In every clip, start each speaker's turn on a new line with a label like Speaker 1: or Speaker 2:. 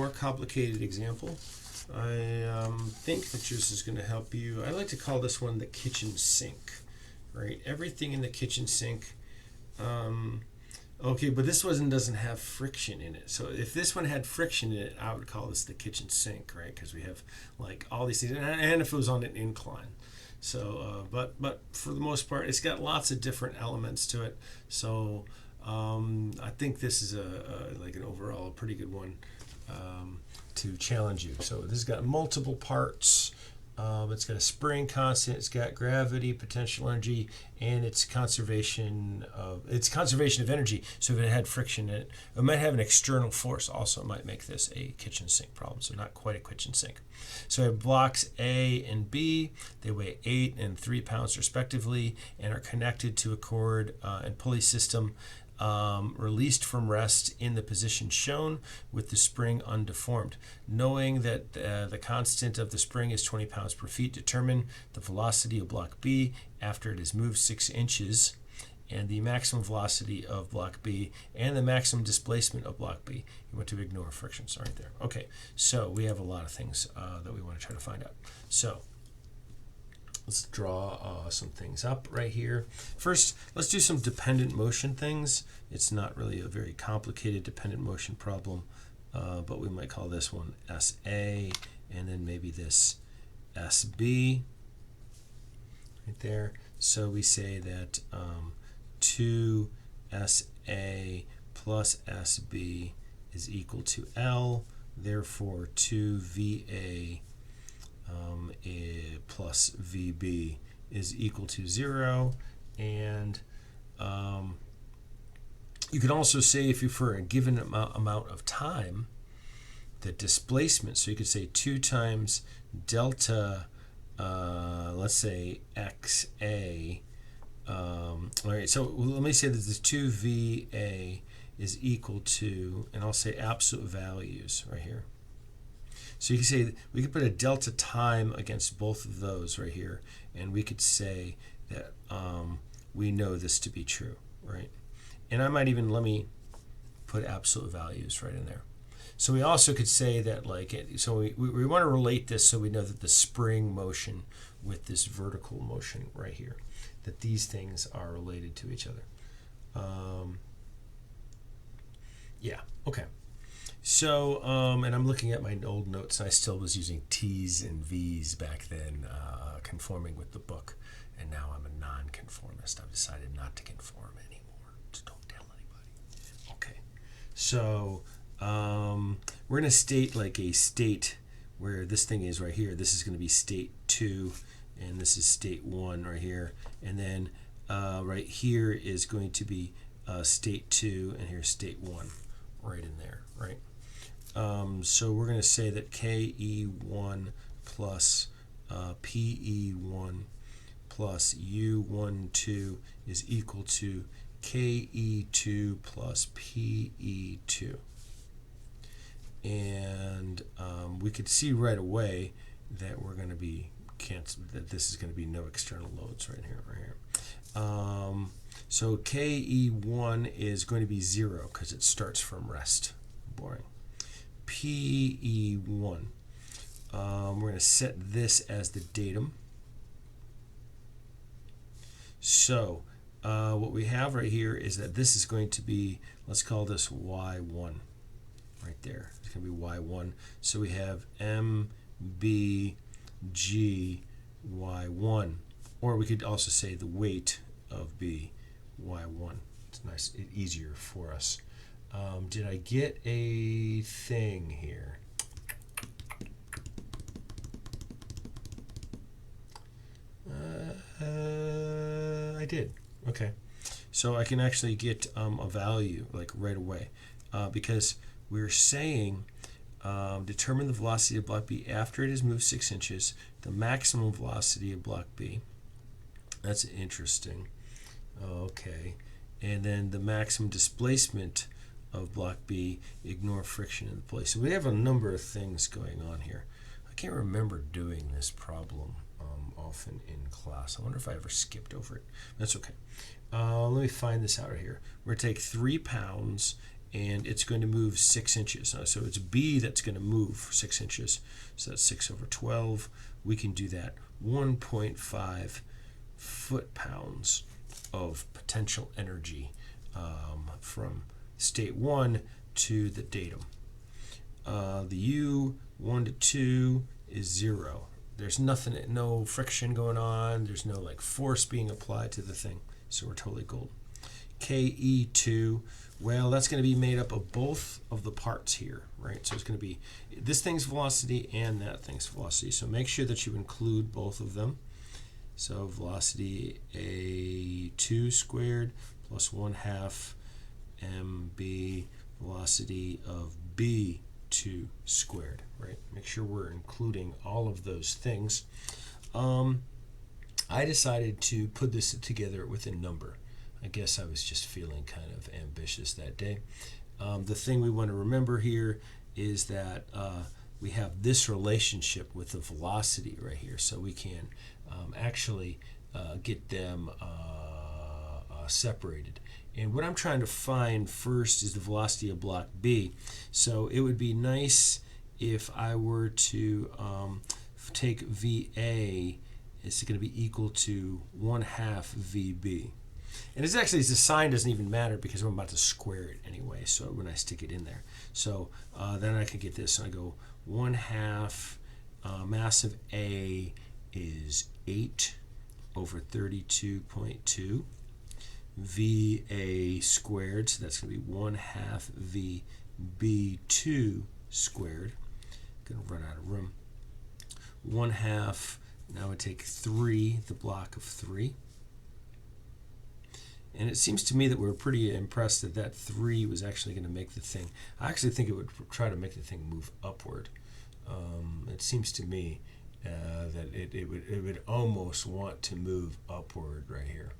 Speaker 1: more complicated example. I think that this is going to help you. I like to call this one the kitchen sink, right? Everything in the kitchen sink. Okay, but this one doesn't have friction in it. So if this one had friction in it, I would call this the kitchen sink, right? Because we have like all these things, and if it was on an incline. So, but for the most part, it's got lots of different elements to it. So I think this is like an overall a pretty good one to challenge you. So this has got multiple parts. It's got a spring constant, it's got gravity, potential energy, and it's conservation of energy. So if it had friction in it, it might have an external force also. It might make this a kitchen sink problem. So not quite a kitchen sink. So I have blocks A and B. They weigh 8 and 3 pounds respectively, and are connected to a cord and pulley system. Released from rest in the position shown with the spring undeformed. Knowing that the constant of the spring is 20 pounds per feet, determine the velocity of block B after it has moved 6 inches, and the maximum velocity of block B and the maximum displacement of block B. You want to ignore frictions right there. Okay, so we have a lot of things that we want to try to find out. So let's draw some things up right here. First, let's do some dependent motion things. It's not really a very complicated dependent motion problem, but we might call this one SA, and then maybe this SB right there. So we say that 2SA plus SB is equal to L, therefore 2VA plus VB is equal to 0, and you can also say, if you for a given amount of time, the displacement, so you could say 2 times delta, let's say XA. All right, so let me say that the 2VA is equal to, and I'll say absolute values right here. So you can say, we could put a delta time against both of those right here, and we could say that we know this to be true, right? And I might even, let me put absolute values right in there. So we also could say that, like, so we want to relate this so we know that the spring motion with this vertical motion right here, that these things are related to each other. Yeah, okay. So, and I'm looking at my old notes. I still was using T's and V's back then, conforming with the book. And now I'm a non-conformist. I've decided not to conform anymore. Just don't tell anybody. Okay. So, we're going to state like a state where this thing is right here. This is going to be state 2, and this is state 1 right here. And then right here is going to be state 2, and here's state 1 right in there, right? So we're going to say that KE1 plus PE1 plus U12 is equal to KE2 plus PE2. And we could see right away that we're going to be that this is going to be no external loads right here. So KE1 is going to be 0 because it starts from rest. Boring. PE1. We're going to set this as the datum. So what we have right here is that this is going to be, let's call this Y1 right there. It's going to be Y1. So we have MBG Y1. Or we could also say the weight of B Y1. It's nice, easier for us. Did I get a thing here? I did. Okay. So I can actually get a value like right away because we're saying determine the velocity of block B after it has moved 6 inches, the maximum velocity of block B. That's interesting. Okay. And then the maximum displacement of block B, ignore friction in the place. So we have a number of things going on here. I can't remember doing this problem often in class. I wonder if I ever skipped over it. That's okay. Let me find this out right here. We're going to take 3 pounds and it's going to move 6 inches. So it's B that's going to move 6 inches. So that's 6 over 12. We can do that. 1.5 foot-pounds of potential energy from state 1 to the datum. The U 1 to 2 is 0. There's nothing, no friction going on. There's no like force being applied to the thing. So we're totally golden. KE2, well, that's going to be made up of both of the parts here, right? So it's going to be this thing's velocity and that thing's velocity. So make sure that you include both of them. So velocity A2 squared plus 1/2 mb velocity of B2 squared, right? Make sure we're including all of those things. I decided to put this together with a number. I guess I was just feeling kind of ambitious that day. The thing we want to remember here is that we have this relationship with the velocity right here, so we can actually get them separated. And what I'm trying to find first is the velocity of block B. So it would be nice if I were to take VA, it's going to be equal to 1/2 VB. And it's actually, the sign doesn't even matter because I'm about to square it anyway, so when I stick it in there. So then I can get this, and I go 1/2 mass of A is 8 over 32.2. VA squared, so that's going to be 1/2 VB2 squared. Going to run out of room. 1/2, now I take 3, the block of 3. And it seems to me that we're pretty impressed that that 3 was actually going to make the thing. I actually think it would try to make the thing move upward. It seems to me that it would almost want to move upward right here.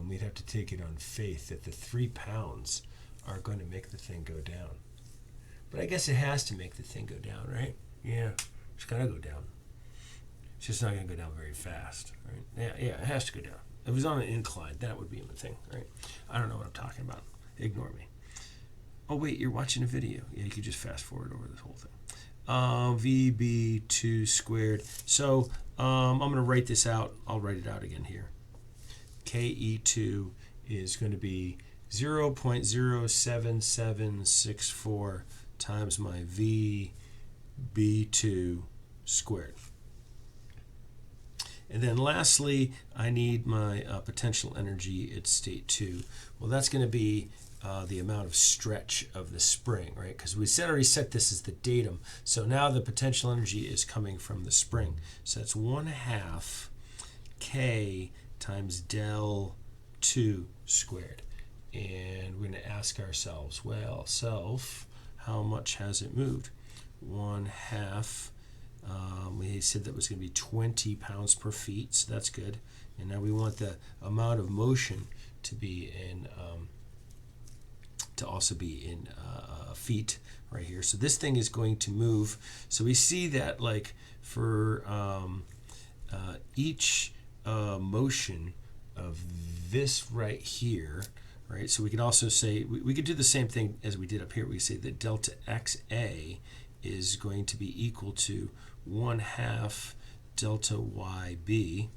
Speaker 1: We'd have to take it on faith that the 3 pounds are going to make the thing go down. But I guess it has to make the thing go down, right? Yeah, it's got to go down. It's just not going to go down very fast, right? Yeah, it has to go down. If it was on an incline, that would be the thing, right? I don't know what I'm talking about. Ignore me. Oh, wait, you're watching a video. Yeah, you could just fast forward over this whole thing. VB2 squared. So I'm going to write this out. I'll write it out again here. KE2 is going to be 0.07764 times my VB2 squared. And then lastly, I need my potential energy at state 2. Well, that's going to be the amount of stretch of the spring, right? Because we already set this as the datum. So now the potential energy is coming from the spring. So that's 1/2 K times del 2 squared. And we're going to ask ourselves, well, self, how much has it moved? 1/2. We said that was going to be 20 pounds per feet, so that's good. And now we want the amount of motion to be in, to also be in feet right here. So this thing is going to move. So we see that like for each motion of this right here, right? So we could also say, we could do the same thing as we did up here. We say that delta XA is going to be equal to 1/2 delta YB.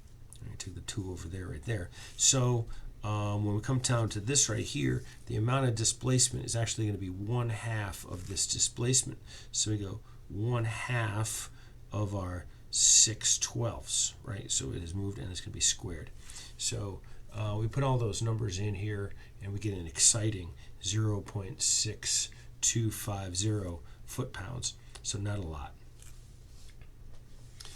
Speaker 1: I took the 2 over there right there. So when we come down to this right here, the amount of displacement is actually going to be 1/2 of this displacement. So we go 1/2 of our 6/12, right? So it has moved and it's going to be squared. So we put all those numbers in here and we get an exciting 0.6250 foot-pounds. So not a lot.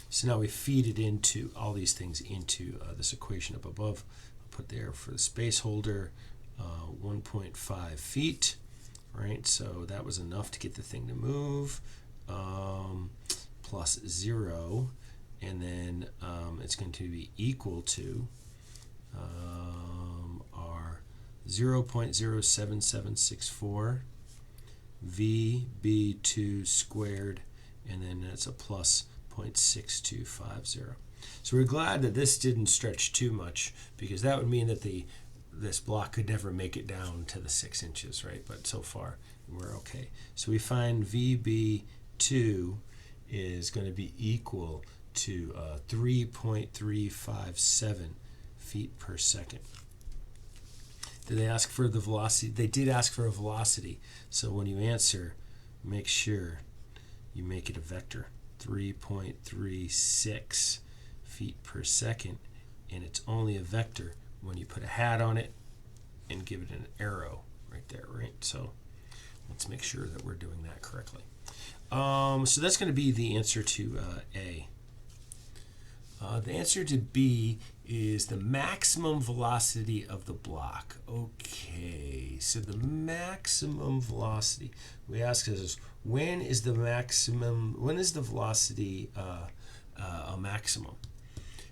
Speaker 1: So now we feed it into all these things into this equation up above. I'll put there for the space holder 1.5 feet, right? So that was enough to get the thing to move, plus 0, and then it's going to be equal to our 0.07764 VB2 squared, and then that's a plus 0.6250. So we're glad that this didn't stretch too much, because that would mean that the this block could never make it down to the 6 inches, right? But so far we're okay. So we find VB2 is going to be equal to 3.357 feet per second. Did they ask for the velocity? They did ask for a velocity. So when you answer, make sure you make it a vector. 3.36 feet per second. And it's only a vector when you put a hat on it and give it an arrow right there, right? So let's make sure that we're doing that correctly. So that's going to be the answer to A. The answer to B is the maximum velocity of the block. Okay, so the maximum velocity, we ask us, when is the velocity a maximum?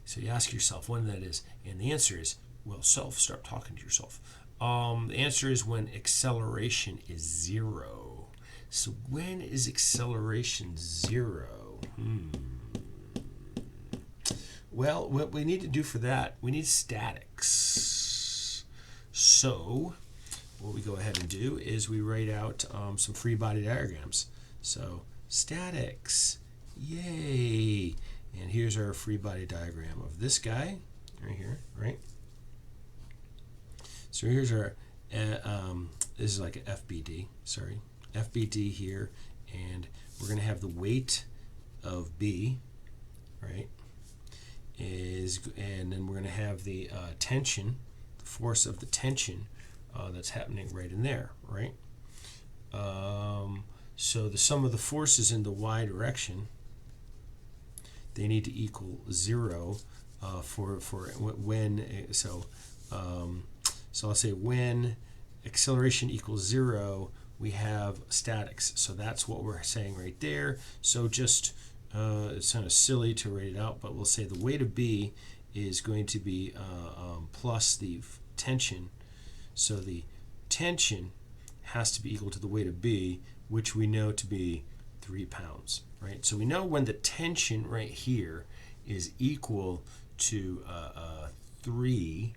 Speaker 1: So you ask yourself when that is, and the answer is, well, start talking to yourself. The answer is when acceleration is 0. So when is acceleration 0? Well, what we need to do for that, we need statics. So what we go ahead and do is we write out some free body diagrams. So statics, yay. And here's our free body diagram of this guy right here, right? So here's our, this is like an FBD, sorry. FBD here, and we're going to have the weight of B, right? And then we're going to have the tension, the force of the tension that's happening right in there, right? So the sum of the forces in the y direction, they need to equal 0 for when. So I'll say when acceleration equals 0, we have statics. So that's what we're saying right there. So just it's kind of silly to write it out, but we'll say the weight of B is going to be plus the tension. So the tension has to be equal to the weight of B, which we know to be 3 pounds, right? So we know when the tension right here is equal to 3,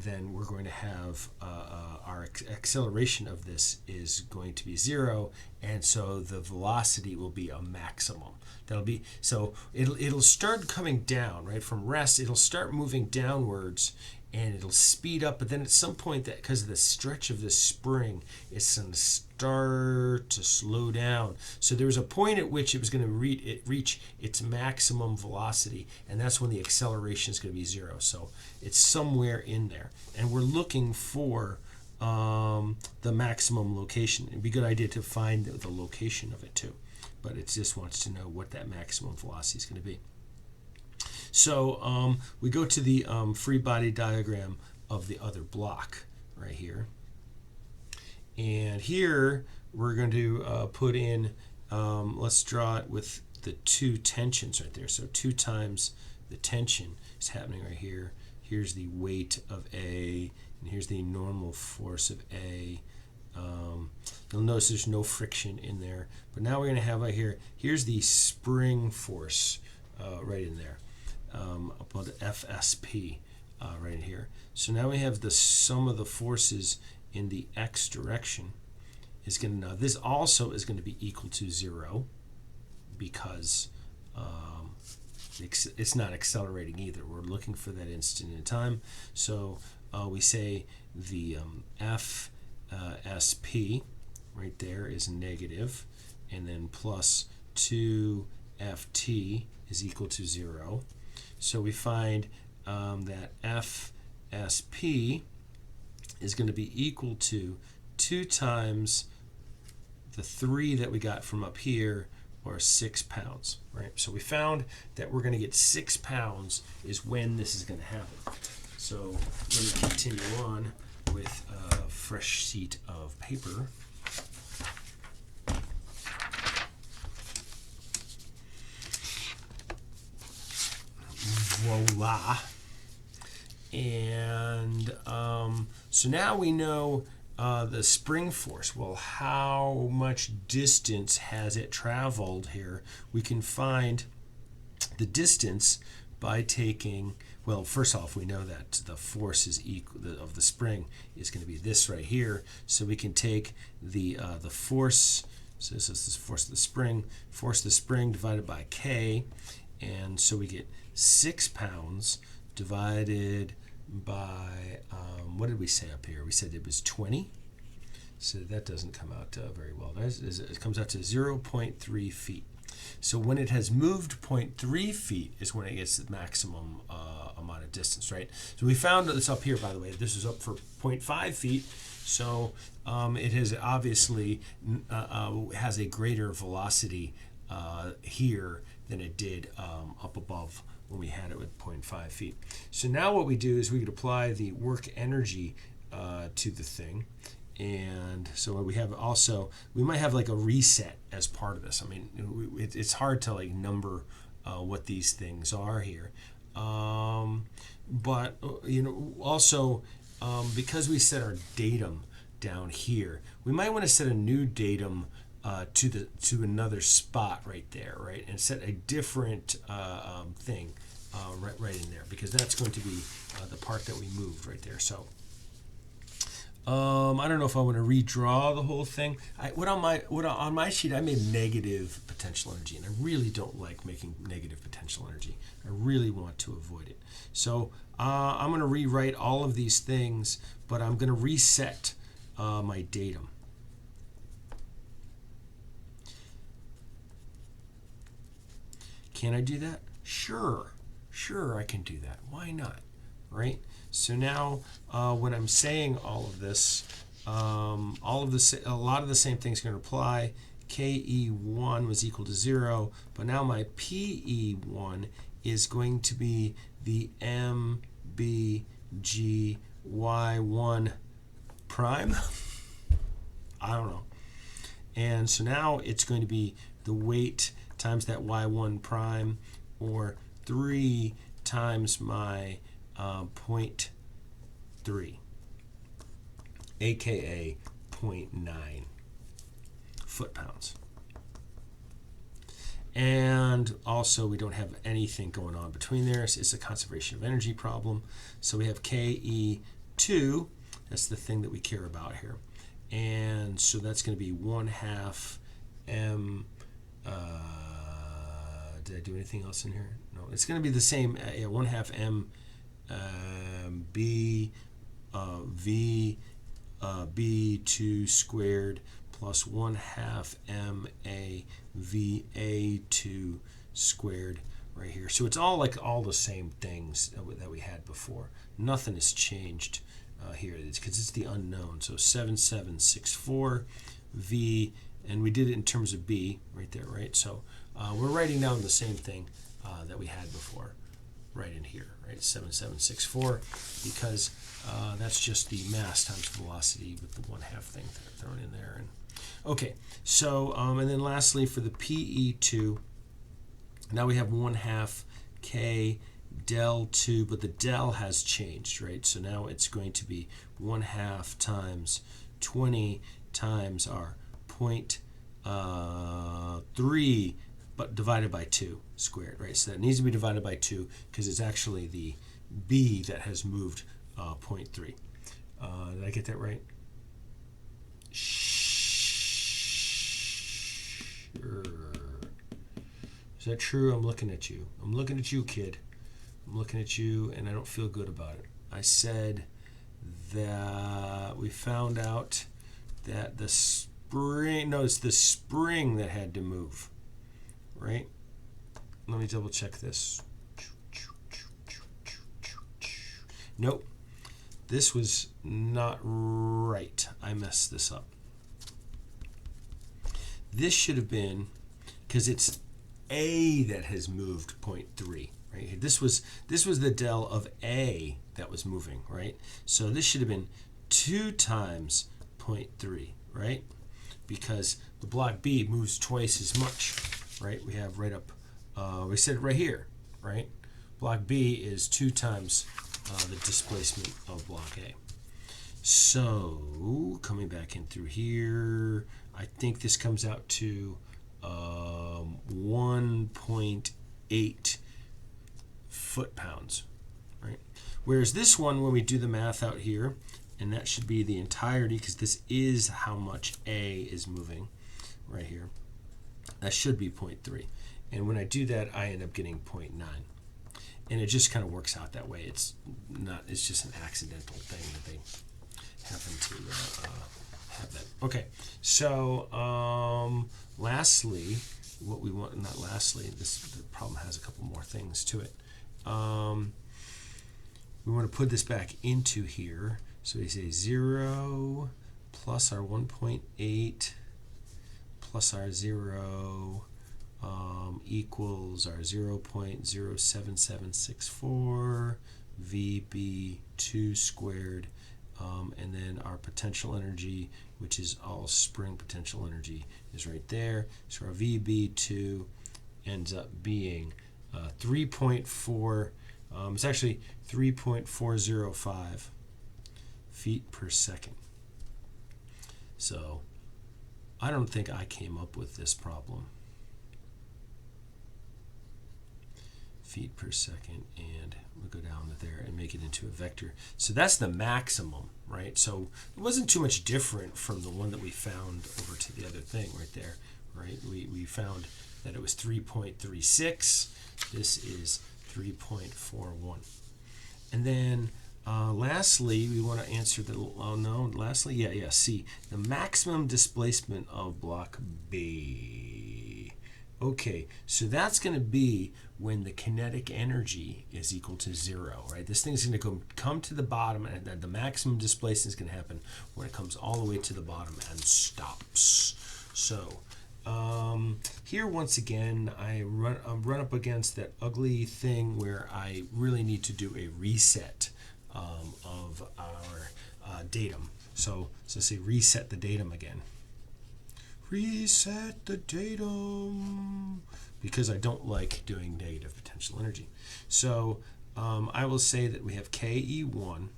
Speaker 1: then we're going to have our acceleration of this is going to be 0, and so the velocity will be a maximum. That'll be, so it'll start coming down, right? From rest, it'll start moving downwards, and it'll speed up, but then at some point, that because of the stretch of this spring, it's going to start to slow down. So there was a point at which it was going to reach its maximum velocity, and that's when the acceleration is going to be 0. So it's somewhere in there, and we're looking for the maximum location. It'd be a good idea to find the location of it too, but it just wants to know what that maximum velocity is going to be. So we go to the free body diagram of the other block right here. And here we're going to put in, let's draw it with the 2 tensions right there. So 2 times the tension is happening right here. Here's the weight of A, and here's the normal force of A. You'll notice there's no friction in there. But now we're going to have right here, here's the spring force right in there. About FSP right in here. So now we have the sum of the forces in the x direction is going to, now this also is going to be equal to 0 because it's not accelerating either. We're looking for that instant in time. So we say the FSP right there is negative, and then plus 2FT is equal to 0. So we find that FSP is going to be equal to 2 times the 3 that we got from up here, or 6 pounds, right? So we found that we're going to get 6 pounds is when this is going to happen. So let me continue on with a fresh sheet of paper. Voila. And so now we know the spring force. Well, how much distance has it traveled here? We can find the distance by taking, well, first off, we know that the force is equal of the spring is going to be this right here. So we can take the force. So this is the force of the spring divided by K, and so we get 6 pounds divided by what did we say up here? We said it was 20. So that doesn't come out very well. It comes out to 0.3 feet. So when it has moved 0.3 feet is when it gets the maximum amount of distance, right? So we found this up here, by the way. This is up for 0.5 feet. So it has obviously has a greater velocity here than it did up above when we had it with 0.5 feet. So now what we do is we could apply the work energy to the thing. And so we have also, we might have like a reset as part of this. I mean, it's hard to like number what these things are here. But, you know, also because we set our datum down here, we might want to set a new datum to another spot right there, right? And set a different thing right in there, because that's going to be the part that we moved right there. So I don't know if I want to redraw the whole thing. On my sheet I made negative potential energy, and I really don't like making negative potential energy. I really want to avoid it. So I'm going to rewrite all of these things, but I'm going to reset my datum. Can I do that? Sure I can do that. Why not? Right? So now when I'm saying all of this, a lot of the same things are going to apply. KE1 was equal to 0, but now my PE1 is going to be the MBGY1 prime. I don't know. And so now it's going to be the weight times that Y1 prime, or 3 times my 0.3, aka 0.9 foot-pounds. And also we don't have anything going on between there. So it's a conservation of energy problem. So we have KE2, that's the thing that we care about here. And so that's going to be 1/2 M. Did I do anything else in here? No, it's going to be the same. 1/2 M B V B2 squared plus 1/2 M A V A2 squared right here. So it's all like all the same things that we had before. Nothing has changed here. It's because it's the unknown. So 7764 V, and we did it in terms of B right there, right? So we're writing down the same thing that we had before right in here, right? 7764, because that's just the mass times velocity with the 1/2 thing thrown in there. And okay, so and then lastly for the PE2, now we have 1/2 K del 2, but the del has changed, right? So now it's going to be 1/2 times 20 times our 0.3, but divided by 2 squared, right? So that needs to be divided by 2 because it's actually the B that has moved 0.3. Did I get that right? Sure. Is that true? I'm looking at you. I'm looking at you, kid. I'm looking at you, and I don't feel good about it. I said that we found out that the spring, no, it's the spring that had to move, right? Let me double check this. Nope. This was not right. I messed this up. This should have been, because it's A that has moved 0.3, right? This was the del of A that was moving, right? So this should have been 2 times 0.3, right? Because the block B moves twice as much, right? We have right up, we said it right here, right? Block B is 2 times the displacement of block A. So coming back in through here, I think this comes out to 1.8 foot-pounds, right? Whereas this one, when we do the math out here, and that should be the entirety, because this is how much A is moving right here, that should be 0.3. And when I do that, I end up getting 0.9. And it just kind of works out that way. It's just an accidental thing that they happen to have that. Okay, so lastly, what we want, not lastly, the problem has a couple more things to it. We want to put this back into here. So we say 0 plus our 1.8 plus our 0 equals our 0.07764 VB2 squared, and then our potential energy, which is all spring potential energy, is right there. So our VB2 ends up being 3.4, it's actually 3.405 feet per second. So I don't think I came up with this problem. Feet per second, and we'll go down to there and make it into a vector. So that's the maximum, right? So it wasn't too much different from the one that we found over to the other thing right there, right? We found that it was 3.36. This is 3.41. And then lastly, we want to answer the, C, the maximum displacement of block B. Okay, so that's going to be when the kinetic energy is equal to 0, right? This thing's going to come to the bottom, and the maximum displacement is going to happen when it comes all the way to the bottom and stops. So here, once again, I run up against that ugly thing where I really need to do a reset of our datum. So say reset the datum again. Reset the datum, because I don't like doing negative potential energy. So I will say that we have KE1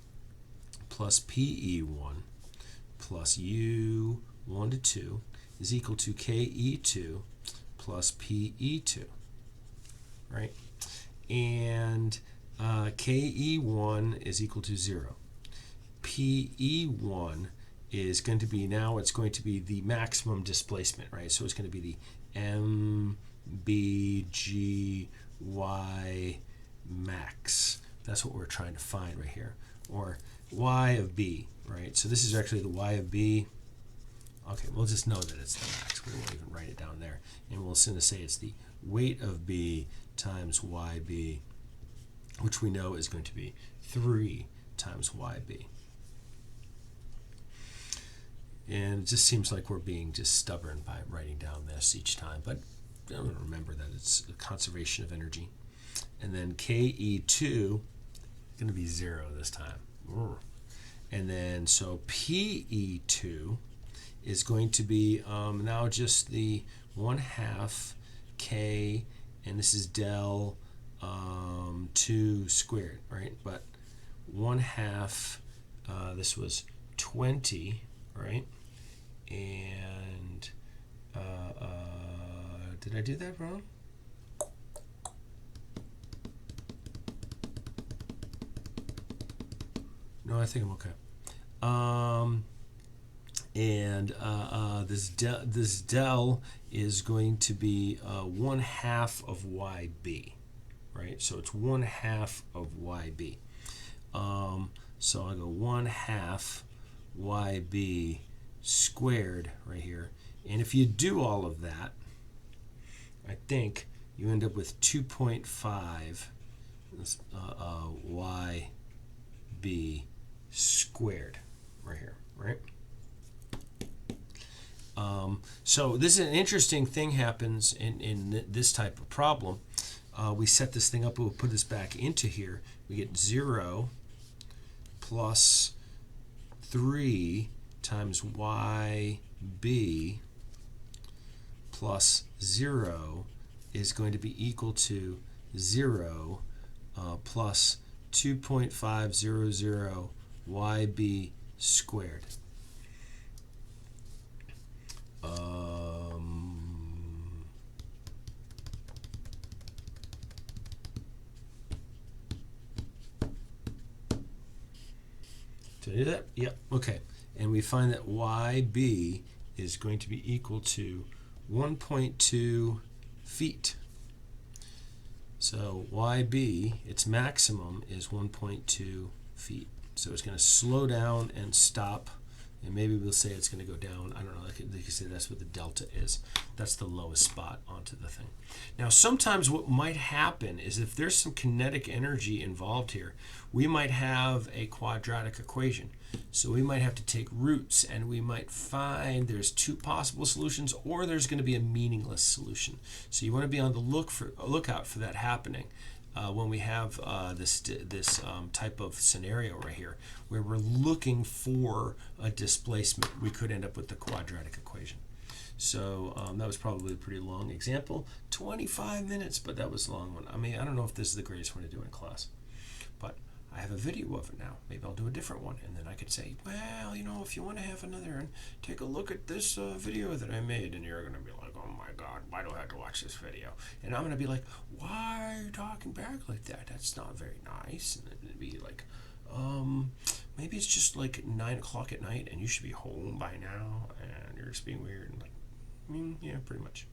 Speaker 1: plus PE1 plus U1 to 2 is equal to KE2 plus PE2, right? And KE1 is equal to 0. PE1 is going to be, now it's going to be the maximum displacement, right? So it's going to be the MBGY max. That's what we're trying to find right here. Or Y of B, right? So this is actually the Y of B. Okay, we'll just know that it's the max. We won't even write it down there. And we'll send to say it's the weight of B times YB, which we know is going to be 3 times YB. And it just seems like we're being just stubborn by writing down this each time. But I'm going to remember that it's a conservation of energy. And then KE2 going to be 0 this time. And then so PE2 is going to be now just the 1/2 K, and this is del 2 squared, right? But 1/2, this was 20, right? And did I do that wrong? No, I think I'm okay. This del is going to be 1/2 of YB, right? So it's 1/2 of YB. So I go 1/2 YB squared right here. And if you do all of that, I think you end up with 2.5 YB squared right here, right? So this is an interesting thing happens in this type of problem. We set this thing up, we'll put this back into here. We get 0 plus 3 times YB plus 0 is going to be equal to 0 plus 2.500 YB squared. Did I do that? Yep. Okay. And we find that YB is going to be equal to 1.2 feet. So YB, its maximum is 1.2 feet. So it's going to slow down and stop, and maybe we'll say it's going to go down. I don't know. They can say that's what the delta is. That's the lowest spot onto the thing. Now, sometimes what might happen is if there's some kinetic energy involved here, we might have a quadratic equation. So we might have to take roots, and we might find there's two possible solutions, or there's going to be a meaningless solution. So you want to be on the lookout for that happening. When we have this type of scenario right here, where we're looking for a displacement, we could end up with the quadratic equation. So that was probably a pretty long example, 25 minutes, but that was a long one. I mean, I don't know if this is the greatest one to do in class, but I have a video of it now. Maybe I'll do a different one, and then I could say, well, you know, if you want to have another, and take a look at this video that I made, and you're going to be like, oh my God, why do I have to watch this video? And I'm going to be like, why are you talking back like that? That's not very nice. And then it'd be like, maybe it's just like 9 o'clock at night, and you should be home by now, and you're just being weird. And like, yeah, pretty much.